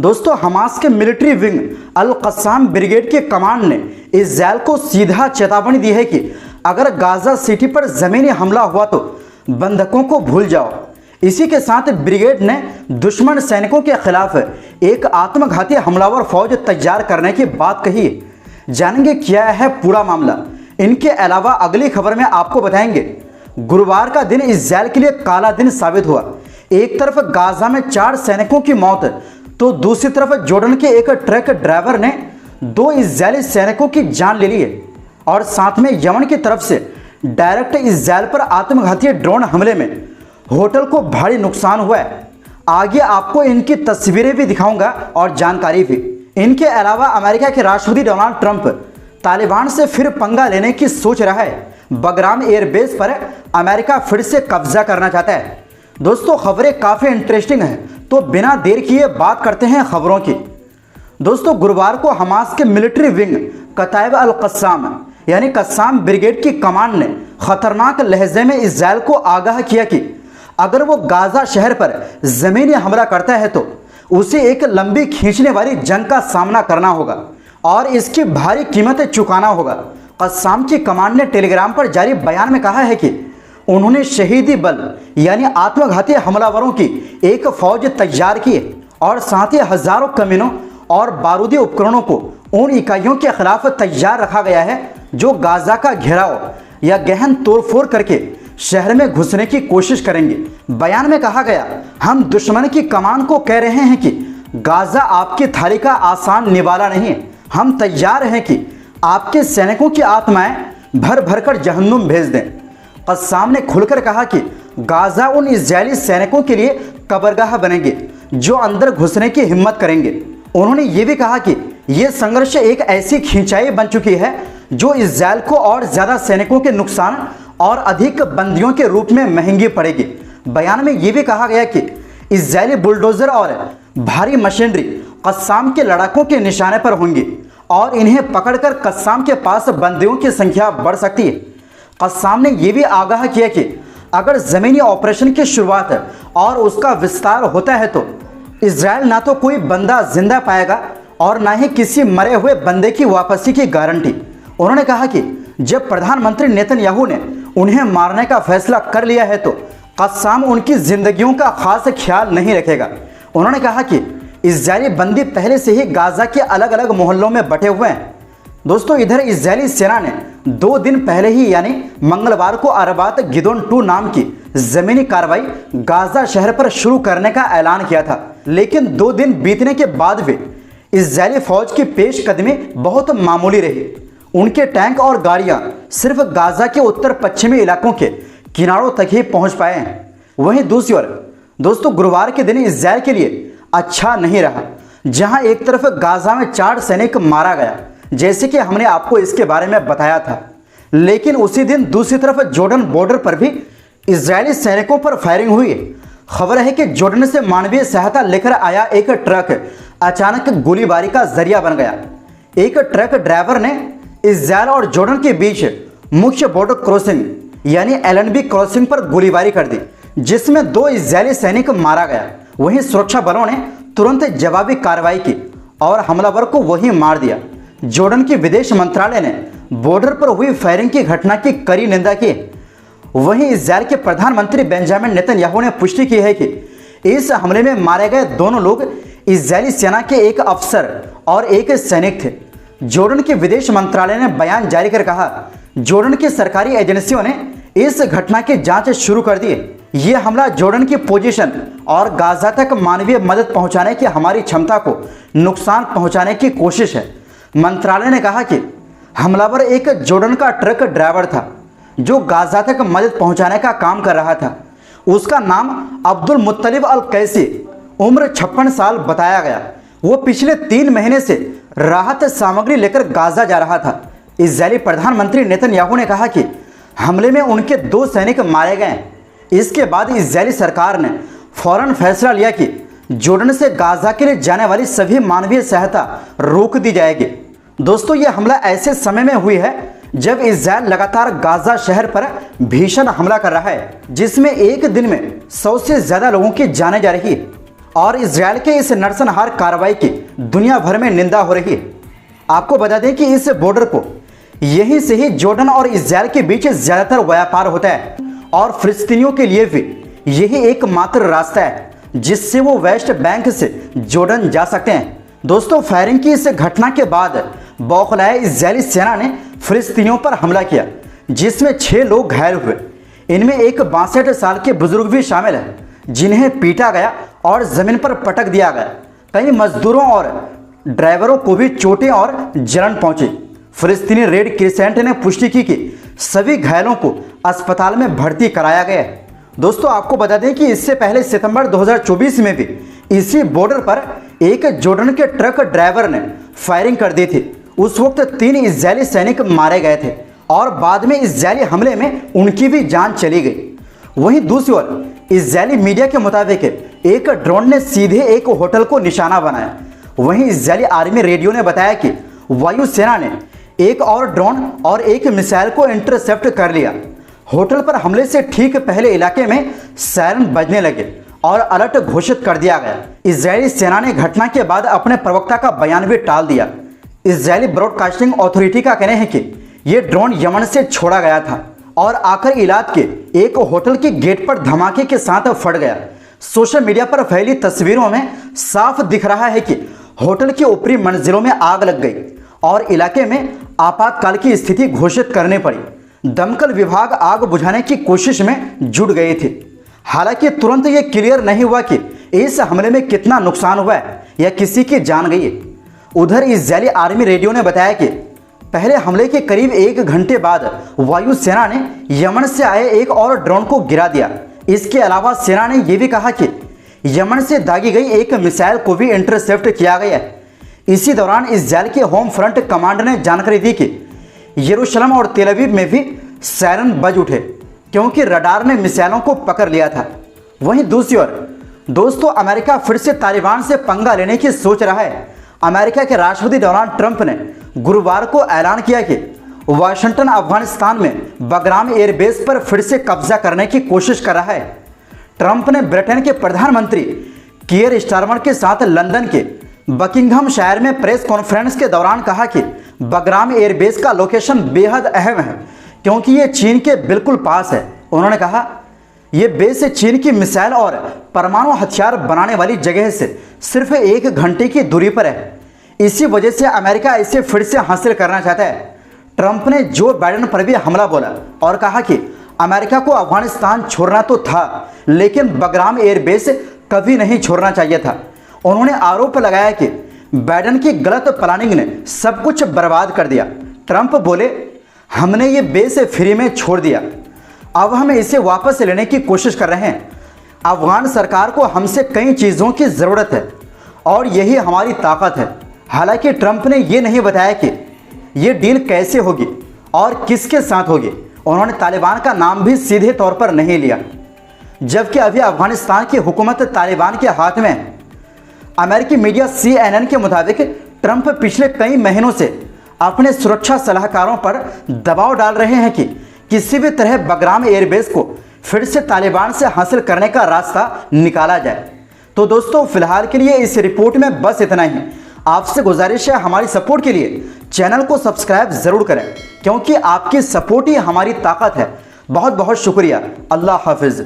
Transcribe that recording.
दोस्तों, हमास के military wing अल Qassam brigade के कमांड ने इस्राएल को सीधा चेतावनी दी है कि अगर गाजा सिटी पर ज़मीनी हमला हुआ तो बंधकों को भूल जाओ। इसी के साथ ब्रिगेड ने दुश्मन सैनिकों के खिलाफ एक आत्मघाती हमलावर फौज तैयार करने की बात कही है। जानेंगे क्या है पूरा मामला। इनके अलावा अगली खबर में आपको बताएंगे, गुरुवार का दिन इस्राएल के लिए काला दिन साबित हुआ। एक तरफ गाजा में 4 सैनिकों की मौत तो दूसरी तरफ जॉर्डन के एक ट्रक ड्राइवर ने 2 इस्राएली सैनिकों की जान ले ली है और साथ में यमन की तरफ से डायरेक्ट इस्राएल पर आत्मघाती ड्रोन हमले में होटल को भारी नुकसान हुआ है। आगे आपको इनकी तस्वीरें भी दिखाऊंगा और जानकारी भी। इनके अलावा अमेरिका के राष्ट्रपति डोनाल्ड ट्रंप तालिबान से फिर पंगा लेने की सोच रहा है। बगराम एयरबेस पर अमेरिका फिर से कब्जा करना चाहता है। दोस्तों, खबरें काफ़ी इंटरेस्टिंग हैं, तो बिना देर किए बात करते हैं खबरों की। दोस्तों, गुरुवार को हमास के मिलिट्री विंग कताइब अल कस्साम यानी कस्साम ब्रिगेड की कमांड ने खतरनाक लहजे में इस्राएल को आगाह किया कि अगर वो गाजा शहर पर ज़मीनी हमला करता है तो उसे एक लंबी खींचने वाली जंग का सामना करना होगा और इसकी भारी कीमतें चुकाना होगा। कस्साम की कमांड ने टेलीग्राम पर जारी बयान में कहा है कि उन्होंने शहीदी बल यानी आत्मघाती हमलावरों की एक फौज तैयार की है और साथ ही हजारों कमीनों और बारूदी उपकरणों को उन इकाइयों के खिलाफ तैयार रखा गया है जो गाजा का घेराव या गहन तोड़फोड़ करके शहर में घुसने की कोशिश करेंगे। बयान में कहा गया, हम दुश्मन की कमान को कह रहे हैं कि गाजा आपकी थाली का आसान निवाला नहीं है। हम तैयार हैं कि आपके सैनिकों की आत्माएं भर भर कर जहन्नुम भेज दें। कस्साम ने खुलकर कहा कि गाजा उन इजरायली सैनिकों के लिए कब्रगाह बनेंगे जो अंदर घुसने की हिम्मत करेंगे। उन्होंने ये भी कहा कि यह संघर्ष एक ऐसी खिंचाई बन चुकी है जो इजरायल को और ज़्यादा सैनिकों के नुकसान और अधिक बंदियों के रूप में महंगी पड़ेगी। बयान में यह भी कहा गया कि इजरायली बुलडोजर और भारी मशीनरी कस्साम के लड़ाकों के निशाने पर होंगी और इन्हें पकड़कर कस्साम के पास बंदियों की संख्या बढ़ सकती है। कस्साम ने यह भी आगाह किया कि अगर ज़मीनी ऑपरेशन की शुरुआत और उसका विस्तार होता है तो इजरायल ना तो कोई बंदा जिंदा पाएगा और ना ही किसी मरे हुए बंदे की वापसी की गारंटी। उन्होंने कहा कि जब प्रधानमंत्री नेतन्याहू ने उन्हें मारने का फैसला कर लिया है तो कस्साम उनकी जिंदगियों का खास ख्याल नहीं रखेगा। उन्होंने कहा कि इजरायली बंदी पहले से ही गाजा के अलग अलग मोहल्लों में बटे हुए हैं। दोस्तों, इधर इजरायली सेना ने 2 दिन पहले ही यानी मंगलवार को अरबात गिदोन 2 नाम की जमीनी कार्रवाई गाजा शहर पर शुरू करने का ऐलान किया था, लेकिन 2 दिन बीतने के बाद भी इजरायली फौज की पेशकदमी बहुत मामूली रही। उनके टैंक और गाड़ियां सिर्फ गाजा के उत्तर पश्चिमी इलाकों के किनारों तक ही पहुंच पाए हैं। वहीं दूसरी ओर दोस्तों, गुरुवार के दिन इजरायल के लिए अच्छा नहीं रहा, जहां एक तरफ गाजा में 4 सैनिक मारा गया, जैसे कि हमने आपको इसके बारे में बताया था, लेकिन उसी दिन दूसरी तरफ जॉर्डन बॉर्डर पर भी इजरायली सैनिकों पर फायरिंग हुई। खबर है कि जॉर्डन से मानवीय सहायता लेकर आया एक ट्रक अचानक गोलीबारी का जरिया बन गया। एक ट्रक ड्राइवर ने इजरायल और जॉर्डन के बीच मुख्य बॉर्डर क्रॉसिंग यानी एलएनबी क्रॉसिंग पर गोलीबारी कर दी, जिसमें 2 इजरायली सैनिक मारा गया। वहीं सुरक्षा बलों ने तुरंत जवाबी कार्रवाई की और हमलावर को वहीं मार दिया। जॉर्डन के विदेश मंत्रालय ने बॉर्डर पर हुई फायरिंग की घटना की कड़ी निंदा की। वहीं इजरायल के प्रधानमंत्री बेंजामिन नेतन्याहू ने पुष्टि की है कि इस हमले में मारे गए दोनों लोग इजरायली सेना के एक अफसर और एक सैनिक थे। जॉर्डन के विदेश मंत्रालय ने बयान जारी कर कहा, जॉर्डन की सरकारी एजेंसियों ने इस घटना की जांच शुरू कर दी। ये हमला जॉर्डन की पोजीशन और गाजा तक मानवीय मदद पहुंचाने की हमारी क्षमता को नुकसान पहुंचाने की कोशिश है। मंत्रालय ने कहा कि हमलावर एक जॉर्डन का ट्रक ड्राइवर था जो गाजा तक मदद पहुंचाने का काम कर रहा था। उसका नाम अब्दुल मुत्तलिब अल कैसी, उम्र 56 साल बताया गया। वो पिछले 3 महीने से राहत सामग्री लेकर गाजा जा रहा था। इजरायली प्रधानमंत्री नेतन्याहू ने कहा कि हमले में उनके 2 सैनिक मारे गए। इसके बाद इजरायली सरकार ने फौरन फैसला लिया कि जॉर्डन से गाजा के लिए जाने वाली सभी मानवीय सहायता रोक दी जाएगी। दोस्तों, यह हमला ऐसे समय में हुई है जब इजरायल लगातार गाजा शहर पर भीषण हमला कर रहा है, जिसमें एक दिन में 100 से ज़्यादा लोगों की जानें जा रही है। और इजराइल के इस नरसंहार कार्रवाई की दुनिया भर में निंदा हो रही है। आपको बता दें कि इस बॉर्डर को यहीं से ही जॉर्डन और इजराइल के बीच ज़्यादातर व्यापार होता है और फिलिस्तीनियों के लिए भी यही एकमात्र रास्ता है जिससे वो वेस्ट बैंक से जॉर्डन जा सकते हैं। दोस्तों, फायरिंग की इस घटना के बाद बौखलाए इजरायली सेना ने फिलिस्तीनियों पर हमला किया, जिसमें 6 लोग घायल हुए। इनमें एक 62 साल के बुजुर्ग भी शामिल है, जिन्हें पीटा गया और जमीन पर पटक दिया गया। कई मजदूरों और ड्राइवरों को भी चोटें और जलन पहुंची। फिलिस्तीनी रेड क्रिसेंट ने पुष्टि की कि सभी घायलों को अस्पताल में भर्ती कराया गया है। दोस्तों, आपको बता दें कि इससे पहले सितंबर 2024 में भी इसी बॉर्डर पर एक जॉर्डन के ट्रक ड्राइवर ने फायरिंग कर दी थी। उस वक्त 3 इजरायली सैनिक मारे गए थे और बाद में इजरायली हमले में उनकी भी जान चली गई। वहीं दूसरी ओर इजरायली मीडिया के मुताबिक एक ड्रोन ने सीधे एक होटल को निशाना बनाया। वहीं इजरायली आर्मी रेडियो ने बताया कि वायुसेना ने एक और ड्रोन और एक मिसाइल को इंटरसेप्ट कर लिया। होटल पर हमले से ठीक पहले इलाके में सायरन बजने लगे और अलर्ट घोषित कर दिया गया। इजरायली सेना ने घटना के बाद अपने प्रवक्ता का बयान भी टाल दिया। इजरायली ब्रॉडकास्टिंग अथॉरिटी का कहना है कि यह ड्रोन यमन से छोड़ा गया था और आकर इलाज के एक होटल के गेट पर धमाके के साथ फट गया। सोशल मीडिया पर फैली तस्वीरों में साफ दिख रहा है कि होटल की ऊपरी मंजिलों में आग लग गई और इलाके में आपातकाल की स्थिति घोषित करने पड़ी। दमकल विभाग आग बुझाने की कोशिश में जुट गए थे। हालांकि तुरंत ये क्लियर नहीं हुआ कि इस हमले में कितना नुकसान हुआ है या किसी की जान गई है। उधर इजरायली आर्मी रेडियो ने बताया कि पहले हमले के करीब 1 घंटे बाद वायुसेना ने यमन से आए एक और ड्रोन को गिरा दिया। इसके अलावा सेना ने यह भी कहा कि यमन से दागी गई एक मिसाइल को भी इंटरसेप्ट किया गया है। इसी दौरान इजराइल के होम फ्रंट कमांड ने जानकारी दी कि यरूशलेम और तेल अवीव में भी सायरन बज उठे क्योंकि रडार ने मिसाइलों को पकड़ लिया था। वहीं दूसरी ओर दोस्तों, अमेरिका फिर से तालिबान से पंगा लेने की सोच रहा है। अमेरिका के राष्ट्रपति डोनाल्ड ट्रंप ने गुरुवार को ऐलान किया कि वाशिंगटन अफगानिस्तान में बगराम एयरबेस पर फिर से कब्जा करने की कोशिश कर रहा है। ट्रंप ने ब्रिटेन के प्रधानमंत्री कीयर स्टारमर के साथ लंदन के बकिंघम शहर में प्रेस कॉन्फ्रेंस के दौरान कहा कि बगराम एयरबेस का लोकेशन बेहद अहम है क्योंकि ये चीन के बिल्कुल पास है। उन्होंने कहा, यह बेस चीन की मिसाइल और परमाणु हथियार बनाने वाली जगह से सिर्फ 1 घंटे की दूरी पर है। इसी वजह से अमेरिका इसे फिर से हासिल करना चाहता है। ट्रंप ने जो बाइडेन पर भी हमला बोला और कहा कि अमेरिका को अफगानिस्तान छोड़ना तो था लेकिन बगराम एयरबेस कभी नहीं छोड़ना चाहिए था। उन्होंने आरोप लगाया कि बाइडेन की गलत प्लानिंग ने सब कुछ बर्बाद कर दिया। ट्रंप बोले, हमने ये बेस फ्री में छोड़ दिया, अब हम इसे वापस लेने की कोशिश कर रहे हैं। अफगान सरकार को हमसे कई चीज़ों की ज़रूरत है और यही हमारी ताकत है। हालांकि ट्रंप ने यह नहीं बताया कि ये डील कैसे होगी और किसके साथ होगी। उन्होंने तालिबान का नाम भी सीधे तौर पर नहीं लिया, जबकि अभी अफगानिस्तान की हुकूमत तालिबान के हाथ में है। अमेरिकी मीडिया CNN के मुताबिक ट्रंप पिछले कई महीनों से अपने सुरक्षा सलाहकारों पर दबाव डाल रहे हैं कि किसी भी तरह बगराम एयरबेस को फिर से तालिबान से हासिल करने का रास्ता निकाला जाए। तो दोस्तों, फिलहाल के लिए इस रिपोर्ट में बस इतना ही। आपसे गुजारिश है, हमारी सपोर्ट के लिए चैनल को सब्सक्राइब ज़रूर करें क्योंकि आपकी सपोर्ट ही हमारी ताकत है। बहुत बहुत शुक्रिया। अल्लाह हाफिज़।